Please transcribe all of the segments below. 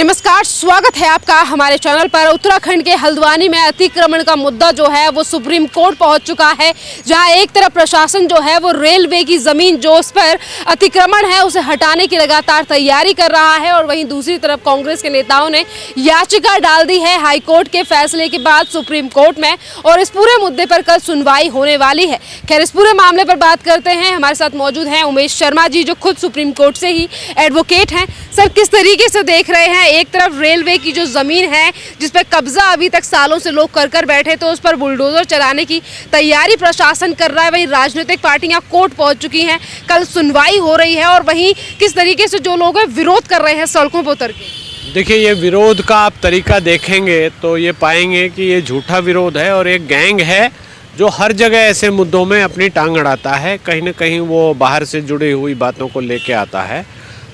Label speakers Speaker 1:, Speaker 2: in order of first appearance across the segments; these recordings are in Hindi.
Speaker 1: नमस्कार, स्वागत है आपका हमारे चैनल पर। उत्तराखंड के हल्द्वानी में अतिक्रमण का मुद्दा जो है वो सुप्रीम कोर्ट पहुंच चुका है, जहां एक तरफ प्रशासन जो है वो रेलवे की जमीन जो उस पर अतिक्रमण है उसे हटाने की लगातार तैयारी कर रहा है, और वहीं दूसरी तरफ कांग्रेस के नेताओं ने याचिका डाल दी है हाईकोर्ट के फैसले के बाद सुप्रीम कोर्ट में, और इस पूरे मुद्दे पर कल सुनवाई होने वाली है। खैर, इस पूरे मामले पर बात करते हैं। हमारे साथ मौजूद हैं उमेश शर्मा जी, जो खुद सुप्रीम कोर्ट से ही एडवोकेट हैं। सर, किस तरीके से देख रहे हैं, एक तरफ रेलवे की जो जमीन है जिस पर कब्जा अभी तक सालों से लोग कर बैठे, तो उस पर बुलडोजर चलाने की तैयारी प्रशासन कर रहा है, वहीं राजनीतिक पार्टियां कोर्ट पहुंच चुकी हैं, कल सुनवाई हो रही है, और वहीं किस तरीके से जो लोग हैं विरोध कर रहे हैं सड़कों पर उतर के।
Speaker 2: देखिए, ये विरोध का आप तरीका देखेंगे तो ये पाएंगे कि ये झूठा विरोध है और एक गैंग है जो हर जगह ऐसे मुद्दों में अपनी टांग अड़ाता है। कहीं ना कहीं वो बाहर से जुड़ी हुई बातों को लेके आता है,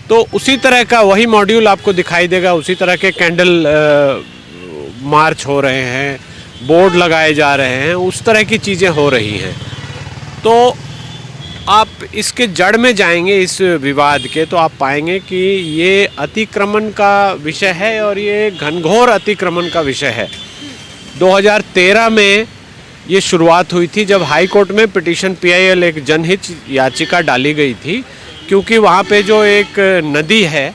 Speaker 2: तो उसी तरह का वही मॉड्यूल आपको दिखाई देगा। उसी तरह के कैंडल मार्च हो रहे हैं, बोर्ड लगाए जा रहे हैं, उस तरह की चीज़ें हो रही हैं। तो आप इसके जड़ में जाएंगे इस विवाद के, तो आप पाएंगे कि ये अतिक्रमण का विषय है, और ये घनघोर अतिक्रमण का विषय है। 2013 में ये शुरुआत हुई थी, जब हाई कोर्ट में पिटीशन PIL एक जनहित याचिका डाली गई थी, क्योंकि वहाँ पे जो एक नदी है,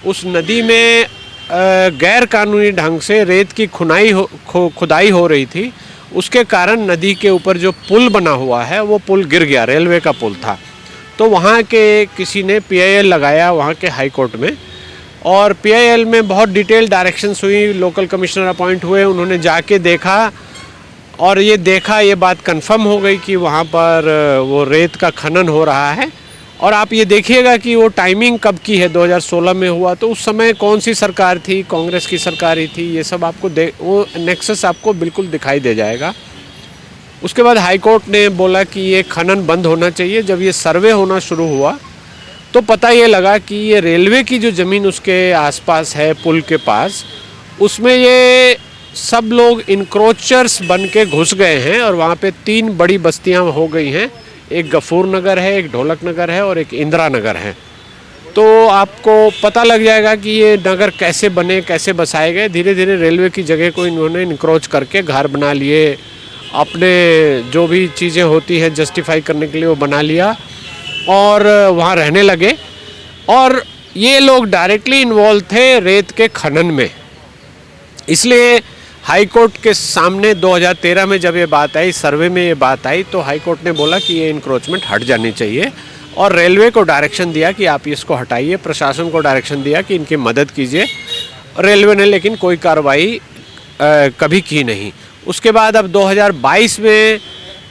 Speaker 2: उस नदी में गैर कानूनी ढंग से रेत की खुदाई हो रही थी। उसके कारण नदी के ऊपर जो पुल बना हुआ है वो पुल गिर गया, रेलवे का पुल था। तो वहाँ के किसी ने PIL लगाया वहाँ के हाई कोर्ट में, और PIL में बहुत डिटेल डायरेक्शंस हुई, लोकल कमिश्नर अपॉइंट हुए, उन्होंने जाके देखा और ये बात कंफर्म हो गई कि वहाँ पर वो रेत का खनन हो रहा है। और आप ये देखिएगा कि वो टाइमिंग कब की है, 2016 में हुआ, तो उस समय कौन सी सरकार थी, कांग्रेस की सरकार ही थी। ये सब आपको वो नेक्सस आपको बिल्कुल दिखाई दे जाएगा। उसके बाद हाई कोर्ट ने बोला कि ये खनन बंद होना चाहिए। जब ये सर्वे होना शुरू हुआ तो पता ये लगा कि ये रेलवे की जो ज़मीन उसके आसपास है, पुल के पास, उसमें ये सब लोग इंक्रोचर्स बन के घुस गए हैं, और वहाँ पे 3 बड़ी बस्तियाँ हो गई हैं। एक गफूर नगर है, एक ढोलक नगर है, और एक इंदिरा नगर है। तो आपको पता लग जाएगा कि ये नगर कैसे बने, कैसे बसाए गए। धीरे धीरे रेलवे की जगह को इन्होंने इंक्रोच करके घर बना लिए, अपने जो भी चीज़ें होती हैं जस्टिफाई करने के लिए वो बना लिया, और वहाँ रहने लगे। और ये लोग डायरेक्टली इन्वॉल्व थे रेत के खनन में। इसलिए हाई कोर्ट के सामने 2013 में जब ये बात आई, सर्वे में ये बात आई, तो हाई कोर्ट ने बोला कि ये इंक्रोचमेंट हट जानी चाहिए, और रेलवे को डायरेक्शन दिया कि आप इसको हटाइए, प्रशासन को डायरेक्शन दिया कि इनकी मदद कीजिए। रेलवे ने लेकिन कोई कार्रवाई कभी की नहीं। उसके बाद अब 2022 में,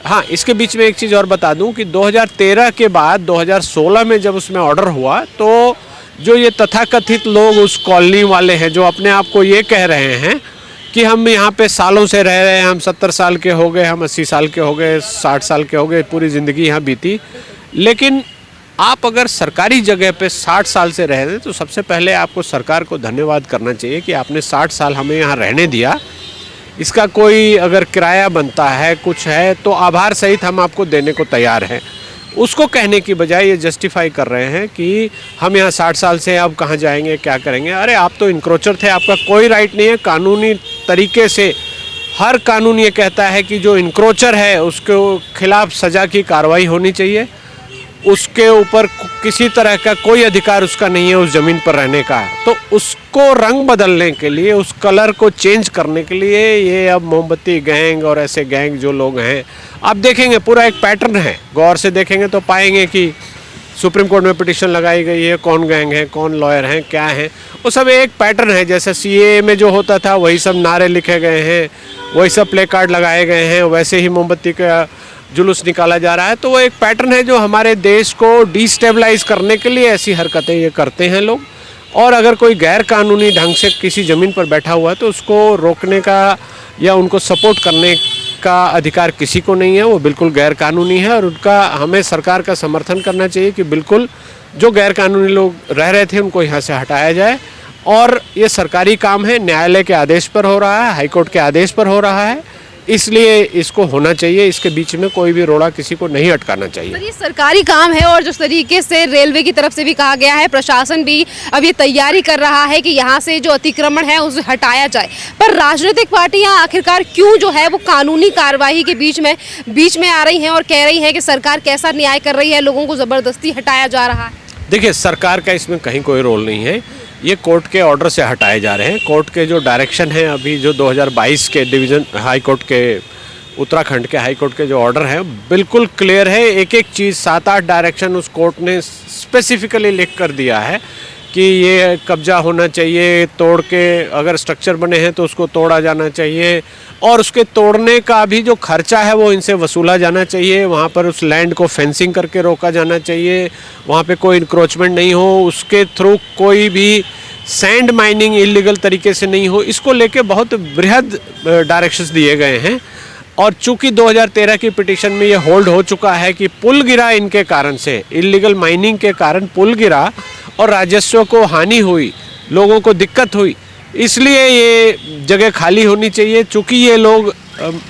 Speaker 2: हाँ, इसके बीच में एक चीज़ और बता दूं कि 2013 के बाद 2016 में जब उसमें ऑर्डर हुआ, तो जो ये तथाकथित लोग उस कॉलोनी वाले हैं, जो अपने आप को ये कह रहे हैं कि हम यहाँ पे सालों से रह रहे हैं, हम 70 साल के हो गए, हम 80 साल के हो गए, 60 साल के हो गए, पूरी ज़िंदगी यहाँ बीती। लेकिन आप अगर सरकारी जगह पे 60 साल से रह रहे हैं, तो सबसे पहले आपको सरकार को धन्यवाद करना चाहिए कि आपने 60 साल हमें यहाँ रहने दिया। इसका कोई अगर किराया बनता है, कुछ है, तो आभार सहित हम आपको देने को तैयार हैं। उसको कहने की बजाय ये जस्टिफाई कर रहे हैं कि हम यहाँ 60 साल से, अब कहाँ जाएंगे, क्या करेंगे। अरे, आप तो इंक्रोचर थे, आपका कोई राइट नहीं है। कानूनी तरीके से हर कानून ये कहता है कि जो इंक्रोचर है उसके खिलाफ सज़ा की कार्रवाई होनी चाहिए। उसके ऊपर किसी तरह का कोई अधिकार उसका नहीं है उस ज़मीन पर रहने का। तो उसको रंग बदलने के लिए, उस कलर को चेंज करने के लिए ये अब मोमबत्ती गैंग और ऐसे गैंग जो लोग हैं, आप देखेंगे पूरा एक पैटर्न है। गौर से देखेंगे तो पाएंगे कि सुप्रीम कोर्ट में पिटीशन लगाई गई है, कौन गैंग है, कौन लॉयर हैं, क्या है, वो सब एक पैटर्न है। जैसे CAA में जो होता था वही सब नारे लिखे गए हैं, वही सब प्ले कार्ड लगाए गए हैं, वैसे ही मोमबत्ती का जुलूस निकाला जा रहा है। तो वो एक पैटर्न है जो हमारे देश को डिस्टेबलाइज करने के लिए ऐसी हरकतें ये करते हैं लोग। और अगर कोई गैर कानूनी ढंग से किसी ज़मीन पर बैठा हुआ है तो उसको रोकने का या उनको सपोर्ट करने का अधिकार किसी को नहीं है। वो बिल्कुल गैर कानूनी है, और उनका हमें सरकार का समर्थन करना चाहिए कि बिल्कुल जो गैर कानूनी लोग रह रहे थे उनको यहाँ से हटाया जाए। और ये सरकारी काम है, न्यायालय के आदेश पर हो रहा है, हाईकोर्ट के आदेश पर हो रहा है। इसलिए इसको होना चाहिए, इसके बीच में कोई भी रोड़ा किसी को नहीं अटकाना चाहिए।
Speaker 1: सर, ये सरकारी काम है और जिस तरीके से रेलवे की तरफ से भी कहा गया है, प्रशासन भी अब ये तैयारी कर रहा है कि यहाँ से जो अतिक्रमण है उसे हटाया जाए, पर राजनीतिक पार्टियां आखिरकार क्यों जो है वो कानूनी कार्रवाई के बीच में आ रही हैं और कह रही हैं कि सरकार कैसा न्याय कर रही है, लोगों को ज़बरदस्ती हटाया जा रहा है।
Speaker 2: देखिए, सरकार का इसमें कहीं कोई रोल नहीं है, ये कोर्ट के ऑर्डर से हटाए जा रहे हैं। कोर्ट के जो डायरेक्शन है, अभी जो 2022 के डिवीज़न हाई कोर्ट के, उत्तराखंड के हाई कोर्ट के जो ऑर्डर हैं बिल्कुल क्लियर है। एक एक चीज़ 7-8 डायरेक्शन उस कोर्ट ने स्पेसिफिकली लिख कर दिया है कि ये कब्जा होना चाहिए, तोड़ के अगर स्ट्रक्चर बने हैं तो उसको तोड़ा जाना चाहिए, और उसके तोड़ने का भी जो खर्चा है वो इनसे वसूला जाना चाहिए। वहाँ पर उस लैंड को फेंसिंग करके रोका जाना चाहिए, वहाँ पे कोई इंक्रोचमेंट नहीं हो, उसके थ्रू कोई भी सैंड माइनिंग इलीगल तरीके से नहीं हो। इसको लेके बहुत बृहद डायरेक्शंस दिए गए हैं। और चूंकि 2013 की पिटीशन में ये होल्ड हो चुका है कि पुल गिरा इनके कारण से, इलीगल माइनिंग के कारण पुल गिरा और राजस्व को हानि हुई, लोगों को दिक्कत हुई, इसलिए ये जगह खाली होनी चाहिए। चूँकि ये लोग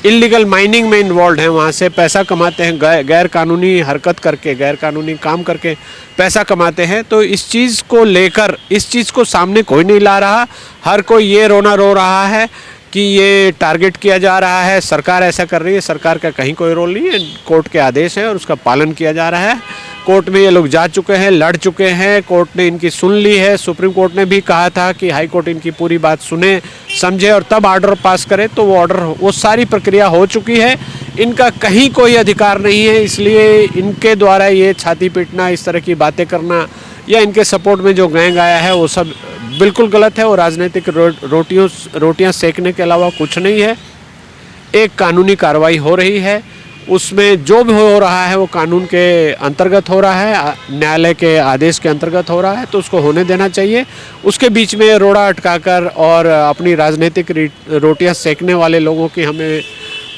Speaker 2: इलीगल माइनिंग में इन्वॉल्व हैं, वहाँ से पैसा कमाते हैं, गैर कानूनी हरकत करके, गैर कानूनी काम करके पैसा कमाते हैं, तो इस चीज़ को लेकर, इस चीज़ को सामने कोई नहीं ला रहा। हर कोई ये रोना रो रहा है कि ये टारगेट किया जा रहा है, सरकार ऐसा कर रही है। सरकार का कहीं कोई रोल नहीं है, कोर्ट के आदेश है और उसका पालन किया जा रहा है। कोर्ट में ये लोग जा चुके हैं, लड़ चुके हैं, कोर्ट ने इनकी सुन ली है। सुप्रीम कोर्ट ने भी कहा था कि हाई कोर्ट इनकी पूरी बात सुने, समझे और तब ऑर्डर पास करे, तो वो सारी प्रक्रिया हो चुकी है। इनका कहीं कोई अधिकार नहीं है, इसलिए इनके द्वारा ये छाती पीटना, इस तरह की बातें करना या इनके सपोर्ट में जो गैंग आया है वो सब बिल्कुल गलत है। वो राजनीतिक रोटियां सेकने के अलावा कुछ नहीं है। एक कानूनी कार्रवाई हो रही है, उसमें जो भी हो रहा है वो कानून के अंतर्गत हो रहा है, न्यायालय के आदेश के अंतर्गत हो रहा है, तो उसको होने देना चाहिए। उसके बीच में रोड़ा अटकाकर और अपनी राजनीतिक रोटियां सेकने वाले लोगों की हमें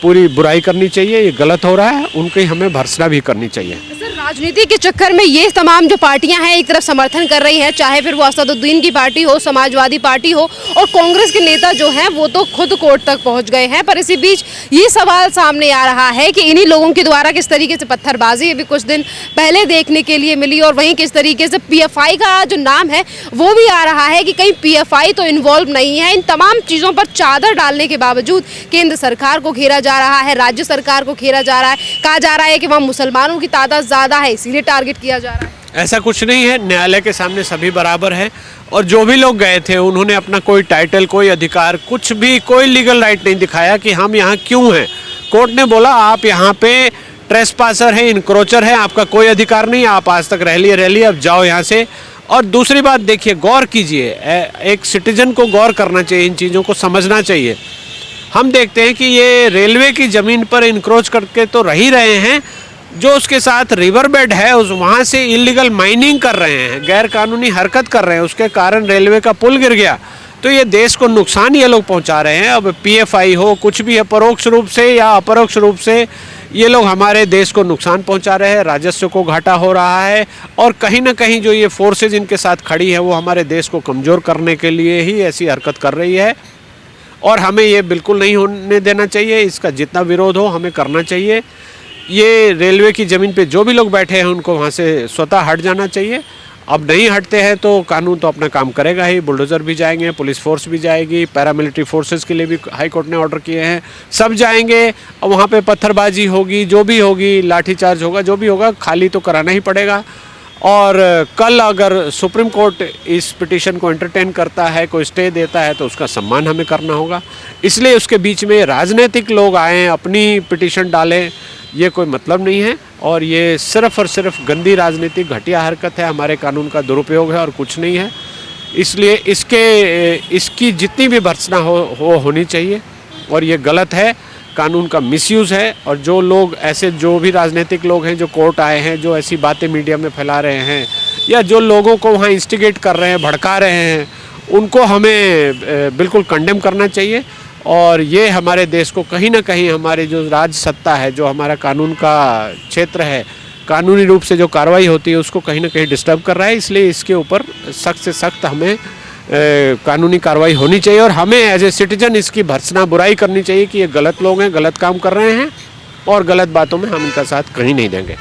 Speaker 2: पूरी बुराई करनी चाहिए। ये गलत हो रहा है, उनकी हमें भर्त्सना भी करनी चाहिए।
Speaker 1: राजनीति के चक्कर में ये तमाम जो पार्टियां हैं एक तरफ समर्थन कर रही हैं, चाहे फिर वो असदुद्दीन की पार्टी हो, समाजवादी पार्टी हो, और कांग्रेस के नेता जो हैं वो तो खुद कोर्ट तक पहुंच गए हैं। पर इसी बीच ये सवाल सामने आ रहा है कि इन्हीं लोगों के द्वारा किस तरीके से पत्थरबाजी अभी कुछ दिन पहले देखने के लिए मिली, और वहीं किस तरीके से PFI का जो नाम है वो भी आ रहा है कि कहीं PFI तो इन्वॉल्व नहीं है। इन तमाम चीज़ों पर चादर डालने के बावजूद केंद्र सरकार को घेरा जा रहा है, राज्य सरकार को घेरा जा रहा है, कहा जा रहा है कि वहाँ मुसलमानों की तादाद ज़्यादा है इसीलिए टारगेट किया जा रहा है।
Speaker 2: ऐसा कुछ नहीं है, न्यायालय के सामने सभी बराबर हैं, और जो भी लोग गए थे उन्होंने अपना कोई टाइटल, कोई अधिकार, कुछ भी, कोई लीगल राइट नहीं दिखाया कि हम यहाँ क्यों हैं। कोर्ट ने बोला आप यहाँ पे ट्रेसपासर हैं, इनक्रोचर हैं, आपका कोई अधिकार नहीं, आप आज तक रह लिए, अब जाओ यहाँ से। और दूसरी बात देखिए, गौर कीजिए, एक सिटीजन को गौर करना चाहिए, इन चीज़ों को समझना चाहिए। हम देखते हैं कि ये रेलवे की ज़मीन पर इनक्रोच करके तो रह ही रहे हैं, जो उसके साथ रिवर बेड है उस वहाँ से इलीगल माइनिंग कर रहे हैं, गैर कानूनी हरकत कर रहे हैं, उसके कारण रेलवे का पुल गिर गया, तो ये देश को नुकसान ये लोग पहुँचा रहे हैं। अब PFI हो, कुछ भी है, परोक्ष रूप से या अपरोक्ष रूप से ये लोग हमारे देश को नुकसान पहुँचा रहे हैं, राजस्व को घाटा हो रहा है, और कहीं ना कहीं जो ये फोर्सेज इनके साथ खड़ी है वो हमारे देश को कमज़ोर करने के लिए ही ऐसी हरकत कर रही है, और हमें ये बिल्कुल नहीं होने देना चाहिए। इसका जितना विरोध हो हमें करना चाहिए। ये रेलवे की ज़मीन पे जो भी लोग बैठे हैं उनको वहाँ से स्वतः हट जाना चाहिए। अब नहीं हटते हैं तो कानून तो अपना काम करेगा ही, बुलडोज़र भी जाएंगे, पुलिस फोर्स भी जाएगी, पैरामिलिट्री फोर्सेस के लिए भी हाई कोर्ट ने ऑर्डर किए हैं, सब जाएंगे। और वहाँ पे पत्थरबाजी होगी, जो भी होगी, लाठीचार्ज होगा, जो भी होगा, खाली तो कराना ही पड़ेगा। और कल अगर सुप्रीम कोर्ट इस पिटीशन को एंटरटेन करता है, कोई स्टे देता है, तो उसका सम्मान हमें करना होगा। इसलिए उसके बीच में राजनीतिक लोग आएँ, अपनी पिटीशन डालें, ये कोई मतलब नहीं है, और ये सिर्फ़ और सिर्फ गंदी राजनीतिक घटिया हरकत है, हमारे कानून का दुरुपयोग है और कुछ नहीं है। इसलिए इसकी जितनी भी भर्त्सना होनी चाहिए, और ये गलत है, कानून का मिसयूज़ है। और जो लोग ऐसे, जो भी राजनीतिक लोग हैं जो कोर्ट आए हैं, जो ऐसी बातें मीडिया में फैला रहे हैं, या जो लोगों को वहाँ इंस्टिगेट कर रहे हैं, भड़का रहे हैं, उनको हमें बिल्कुल कंडेम करना चाहिए। और ये हमारे देश को कहीं ना कहीं, हमारे जो राज सत्ता है, जो हमारा कानून का क्षेत्र है, कानूनी रूप से जो कार्रवाई होती है, उसको कहीं ना कहीं डिस्टर्ब कर रहा है। इसलिए इसके ऊपर सख्त से सख्त हमें कानूनी कार्रवाई होनी चाहिए और हमें एज ए सिटीजन इसकी भर्त्सना बुराई करनी चाहिए कि ये गलत लोग हैं, गलत काम कर रहे हैं और गलत बातों में हम इनका साथ कहीं नहीं देंगे।